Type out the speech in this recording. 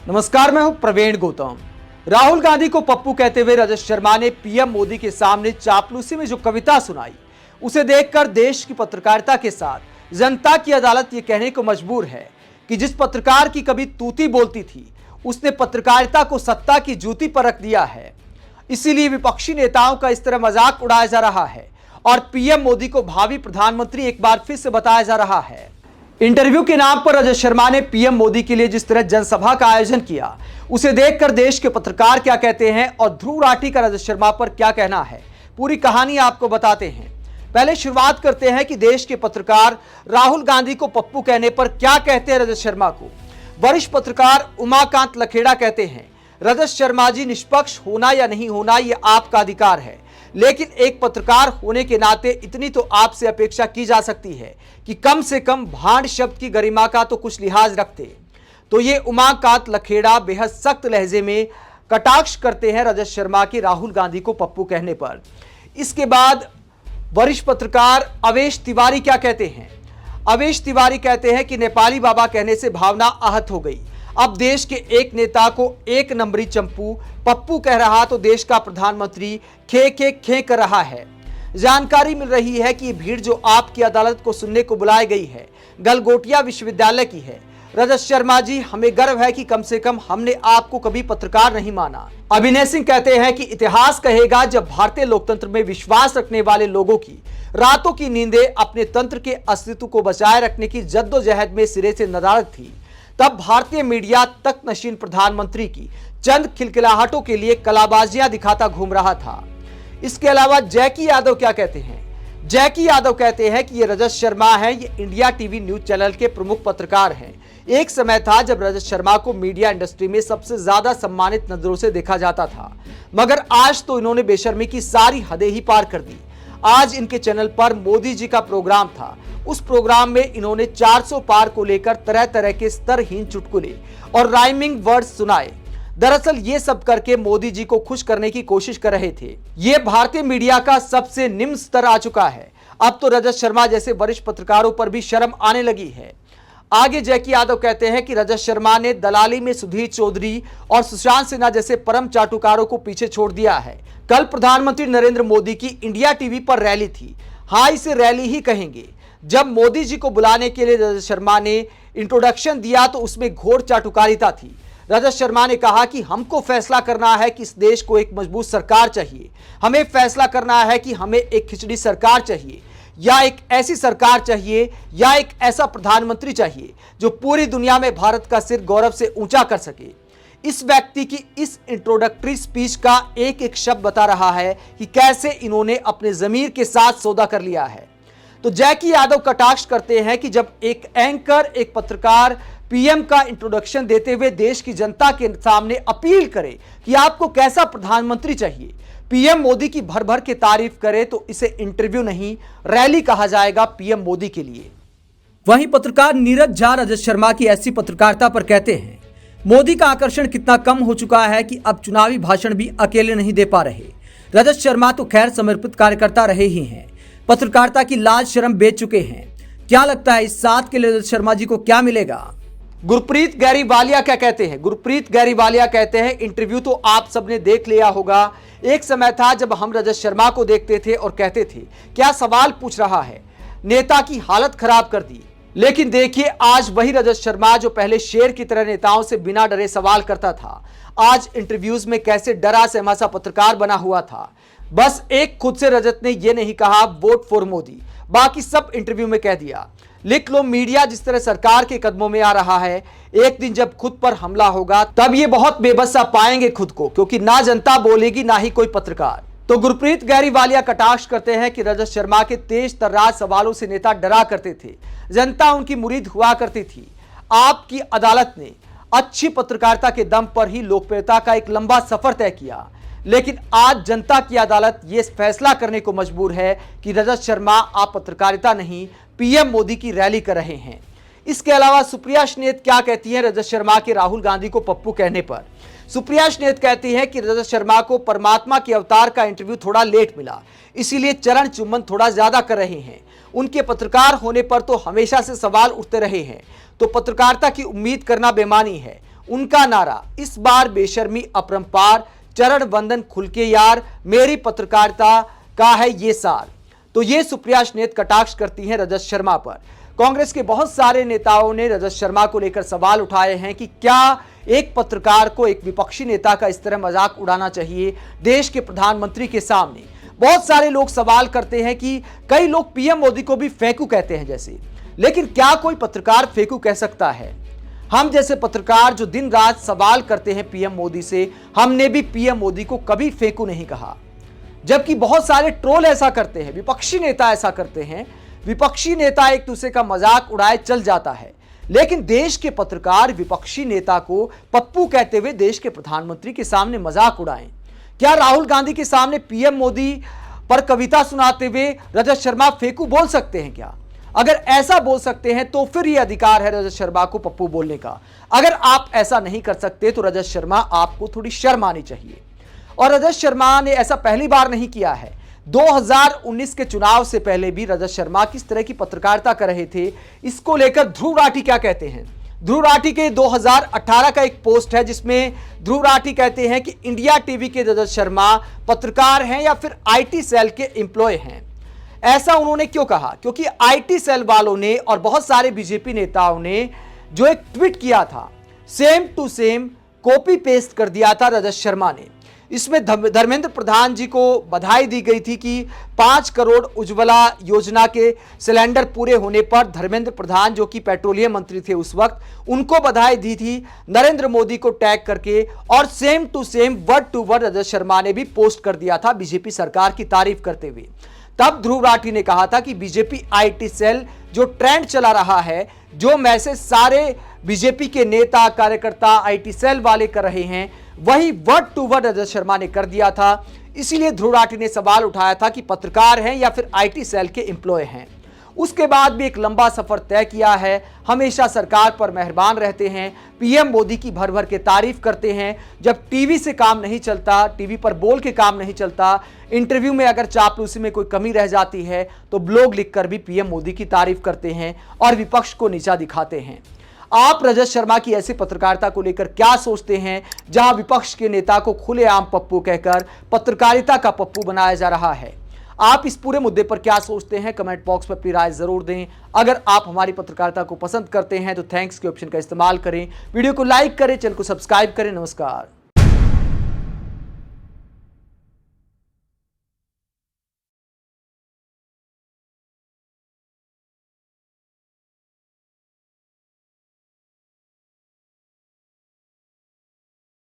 नमस्कार, मैं हूं प्रवीण गौतम। राहुल गांधी को पप्पू कहते हुए रजत शर्मा ने पीएम मोदी के सामने चापलूसी में जो कविता सुनाई, उसे देखकर देश की पत्रकारिता के साथ जनता की अदालत ये कहने को मजबूर है कि जिस पत्रकार की कभी तूती बोलती थी, उसने पत्रकारिता को सत्ता की जूती पर रख दिया है। इसीलिए विपक्षी नेताओं का इस तरह मजाक उड़ाया जा रहा है और पीएम मोदी को भावी प्रधानमंत्री एक बार फिर से बताया जा रहा है। इंटरव्यू के नाम पर रजत शर्मा ने पीएम मोदी के लिए जिस तरह जनसभा का आयोजन किया, उसे देखकर देश के पत्रकार क्या कहते हैं और ध्रुव राठी का रजत शर्मा पर क्या कहना है, पूरी कहानी आपको बताते हैं। पहले शुरुआत करते हैं कि देश के पत्रकार राहुल गांधी को पप्पू कहने पर क्या कहते हैं रजत शर्मा को। वरिष्ठ पत्रकार उमाकांत लखेड़ा कहते हैं, रजत शर्मा जी, निष्पक्ष होना या नहीं होना ये आपका अधिकार है, लेकिन एक पत्रकार होने के नाते इतनी तो आपसे अपेक्षा की जा सकती है कि कम से कम भांड शब्द की गरिमा का तो कुछ लिहाज रखते। तो ये उमाकांत लखेड़ा बेहद सख्त लहजे में कटाक्ष करते हैं रजत शर्मा के राहुल गांधी को पप्पू कहने पर। इसके बाद वरिष्ठ पत्रकार अवेश तिवारी क्या कहते हैं। अवेश तिवारी कहते हैं कि नेपाली बाबा कहने से भावना आहत हो गई। अब देश के एक नेता को एक नंबरी चंपू पप्पू कह रहा तो देश का प्रधानमंत्री खे कर रहा है। जानकारी मिल रही है कि ये भीड़ जो आपकी अदालत को सुनने को बुलाई गई है, गलगोटिया विश्वविद्यालय की है। रजत शर्मा जी, हमें गर्व है कि कम से कम हमने आपको कभी पत्रकार नहीं माना। अभिनय सिंह कहते हैं कि इतिहास कहेगा, जब भारतीय लोकतंत्र में विश्वास रखने वाले लोगों की रातों की नींदें अपने तंत्र के अस्तित्व को बचाए रखने की जद्दोजहद में सिरे से नदारद थी, तब भारतीय मीडिया तक नशीन प्रधानमंत्री की चंद खिलखिलाहटों के लिए कलाबाजियां दिखाता घूम रहा था। इसके अलावा जैकी यादव क्या कहते हैं। जैकी यादव कहते हैं कि ये रजत शर्मा है, ये इंडिया टीवी न्यूज चैनल के प्रमुख पत्रकार हैं। एक समय था जब रजत शर्मा को मीडिया इंडस्ट्री में सबसे ज्यादा सम्मानित नजरों से देखा जाता था, मगर आज तो इन्होंने बेशर्मी की सारी हदें ही पार कर दी। आज इनके चैनल पर मोदी जी का प्रोग्राम था। उस प्रोग्राम में इन्होंने 400 पार को लेकर तरह तरह के स्तरहीन चुटकुले और राइमिंग वर्ड्स सुनाए। दरअसल ये सब करके मोदी जी को खुश करने की कोशिश कर रहे थे। ये भारतीय मीडिया का सबसे निम्न स्तर आ चुका है। अब तो रजत शर्मा जैसे वरिष्ठ पत्रकारों पर भी शर्म आने लगी है। आगे जैकी यादव कहते हैं कि रजत शर्मा ने दलाली में सुधीर चौधरी और सुशांत सिन्हा जैसे परम चाटुकारों को पीछे छोड़ दिया है। कल प्रधानमंत्री नरेंद्र मोदी की इंडिया टीवी पर रैली थी। हाँ, इसे रैली ही कहेंगे। जब मोदी जी को बुलाने के लिए रजत शर्मा ने इंट्रोडक्शन दिया तो उसमें घोर चाटुकारिता थी। रजत शर्मा ने कहा कि हमको फैसला करना है कि इस देश को एक मजबूत सरकार चाहिए। हमें फैसला करना है कि हमें एक खिचड़ी सरकार चाहिए या एक ऐसी सरकार चाहिए या एक ऐसा प्रधानमंत्री चाहिए जो पूरी दुनिया में भारत का सिर गौरव से ऊंचा कर सके। इस व्यक्ति की इस इंट्रोडक्टरी स्पीच का एक एक शब्द बता रहा है कि कैसे इन्होंने अपने जमीर के साथ सौदा कर लिया है। तो जैकी यादव कटाक्ष करते हैं कि जब एक एंकर, एक पत्रकार पीएम का इंट्रोडक्शन देते हुए देश की जनता के सामने अपील करे कि आपको कैसा प्रधानमंत्री चाहिए, पीएम मोदी की भर भर के तारीफ करे, तो इसे इंटरव्यू नहीं रैली कहा जाएगा पीएम मोदी के लिए। वहीं पत्रकार नीरज झा रजत शर्मा की ऐसी पत्रकारिता पर कहते हैं, मोदी का आकर्षण कितना कम हो चुका है कि अब चुनावी भाषण भी अकेले नहीं दे पा रहे। रजत शर्मा तो खैर समर्पित कार्यकर्ता रहे ही हैं, पत्रकारिता की लाज शर्म बेच चुके हैं। क्या लगता है इस साथ के लिए रजत शर्मा जी को क्या मिलेगा। गुरप्रीत गैरीवालिया क्या कहते हैं। गुरप्रीत गैरीवालिया कहते हैं, इंटरव्यू तो आप सबने देख लिया होगा। एक समय था जब हम रजत शर्मा को देखते थे और कहते थे क्या सवाल पूछ रहा है, नेता की हालत खराब कर दी। लेकिन देखिए आज वही रजत शर्मा जो पहले शेर की तरह नेताओं से बिना डरे सवाल करता था, आज इंटरव्यूज में कैसे डरा सहमा सा पत्रकार बना हुआ था। बस एक खुद से रजत ने यह नहीं कहा वोट फॉर मोदी, बाकी सब इंटरव्यू में कह दिया। लिख लो, मीडिया जिस तरह सरकार के कदमों में आ रहा है, एक दिन जब खुद पर हमला होगा तब ये बहुत बेबस सा पाएंगे खुद को, क्योंकि ना जनता बोलेगी ना ही कोई पत्रकार। तो गुरप्रीत गैरीवालिया कटाक्ष करते हैं कि रजत शर्मा के तेज तर्रार सवालों से नेता डरा करते थे, जनता उनकी मुरीद हुआ करती थी। आपकी अदालत ने अच्छी पत्रकारिता के दम पर ही लोकप्रियता का एक लंबा सफर तय किया, लेकिन आज जनता की अदालत ये फैसला करने को मजबूर है कि रजत शर्मा आप पत्रकारिता नहीं पीएम मोदी की रैली कर रहे हैं। इसके अलावा सुप्रिया स्नेत क्या कहती हैं रजत शर्मा के राहुल गांधी को पप्पू कहने पर। सुप्रिया स्नेत कहती है कि रजत शर्मा को परमात्मा के अवतार का इंटरव्यू थोड़ा लेट मिला, इसीलिए चरण चुम्बन थोड़ा ज्यादा कर रहे हैं। उनके पत्रकार होने पर तो हमेशा से सवाल उठते रहे हैं, तो पत्रकारिता की उम्मीद करना बेमानी है। उनका नारा इस बार बेशर्मी अपरंपार, चरण वंदन खुल के यार, मेरी पत्रकारिता का है ये सार। तो ये सुप्रिया श्नेत कटाक्ष करती हैं रजत शर्मा पर। कांग्रेस के बहुत सारे नेताओं ने रजत शर्मा को लेकर सवाल उठाए हैं कि क्या एक पत्रकार को एक विपक्षी नेता का इस तरह मजाक उड़ाना चाहिए देश के प्रधानमंत्री के सामने। बहुत सारे लोग सवाल करते हैं कि कई लोग पीएम मोदी को भी फेंकू कहते हैं जैसे, लेकिन क्या कोई पत्रकार फेंकू कह सकता है? हम जैसे पत्रकार जो दिन रात सवाल करते हैं पीएम मोदी से, हमने भी पीएम मोदी को कभी फेंकू नहीं कहा। जबकि बहुत सारे ट्रोल ऐसा करते हैं, विपक्षी नेता ऐसा करते हैं, विपक्षी नेता एक दूसरे का मजाक उड़ाए चल जाता है, लेकिन देश के पत्रकार विपक्षी नेता को पप्पू कहते हुए देश के प्रधानमंत्री के सामने मजाक उड़ाएं। क्या राहुल गांधी के सामने पीएम मोदी पर कविता सुनाते हुए रजत शर्मा फेंकू बोल सकते हैं क्या? अगर ऐसा बोल सकते हैं तो फिर यह अधिकार है रजत शर्मा को पप्पू बोलने का। अगर आप ऐसा नहीं कर सकते तो रजत शर्मा आपको थोड़ी शर्म आनी चाहिए। और रजत शर्मा ने ऐसा पहली बार नहीं किया है। 2019 के चुनाव से पहले भी रजत शर्मा किस तरह की पत्रकारिता कर रहे थे, इसको लेकर ध्रुव राठी क्या कहते हैं। ध्रुव राठी के 2018 का एक पोस्ट है जिसमें ध्रुव राठी कहते हैं कि इंडिया टीवी के रजत शर्मा पत्रकार हैं या फिर आईटी सेल के एम्प्लॉय हैं। ऐसा उन्होंने क्यों कहा? क्योंकि आईटी सेल वालों ने और बहुत सारे बीजेपी नेताओं ने जो एक ट्वीट किया था, same to same copy paste कर दिया था रजत शर्मा ने। इसमें धर्मेंद्र प्रधान जी को बधाई दी गई थी कि 5 करोड़ उज्ज्वला योजना के सिलेंडर पूरे होने पर धर्मेंद्र प्रधान जो कि पेट्रोलियम मंत्री थे उस वक्त, उनको बधाई दी थी नरेंद्र मोदी को टैग करके। और same to same word to word Rajat Sharma ने भी पोस्ट कर दिया था बीजेपी सरकार की तारीफ करते हुए। तब ध्रुव राठी ने कहा था कि बीजेपी आईटी सेल जो ट्रेंड चला रहा है, जो मैसेज सारे बीजेपी के नेता कार्यकर्ता आईटी सेल वाले कर रहे हैं, वही word to word Rajat Sharma ने कर दिया था। इसीलिए ध्रुव राठी ने सवाल उठाया था कि पत्रकार हैं या फिर आईटी सेल के एम्प्लॉय हैं। उसके बाद भी एक लंबा सफर तय किया है, हमेशा सरकार पर मेहरबान रहते हैं, पीएम मोदी की भर भर के तारीफ करते हैं। जब टीवी से काम नहीं चलता, टीवी पर बोल के काम नहीं चलता, इंटरव्यू में अगर चापलूसी में कोई कमी रह जाती है तो ब्लॉग लिखकर भी पीएम मोदी की तारीफ करते हैं और विपक्ष को नीचा दिखाते हैं। आप रजत शर्मा की ऐसी पत्रकारिता को लेकर क्या सोचते हैं, जहां विपक्ष के नेता को खुलेआम पप्पू कहकर पत्रकारिता का पप्पू बनाया जा रहा है? आप इस पूरे मुद्दे पर क्या सोचते हैं? कमेंट बॉक्स में अपनी राय जरूर दें। अगर आप हमारी पत्रकारिता को पसंद करते हैं तो थैंक्स के ऑप्शन का इस्तेमाल करें, वीडियो को लाइक करें, चैनल को सब्सक्राइब करें। नमस्कार।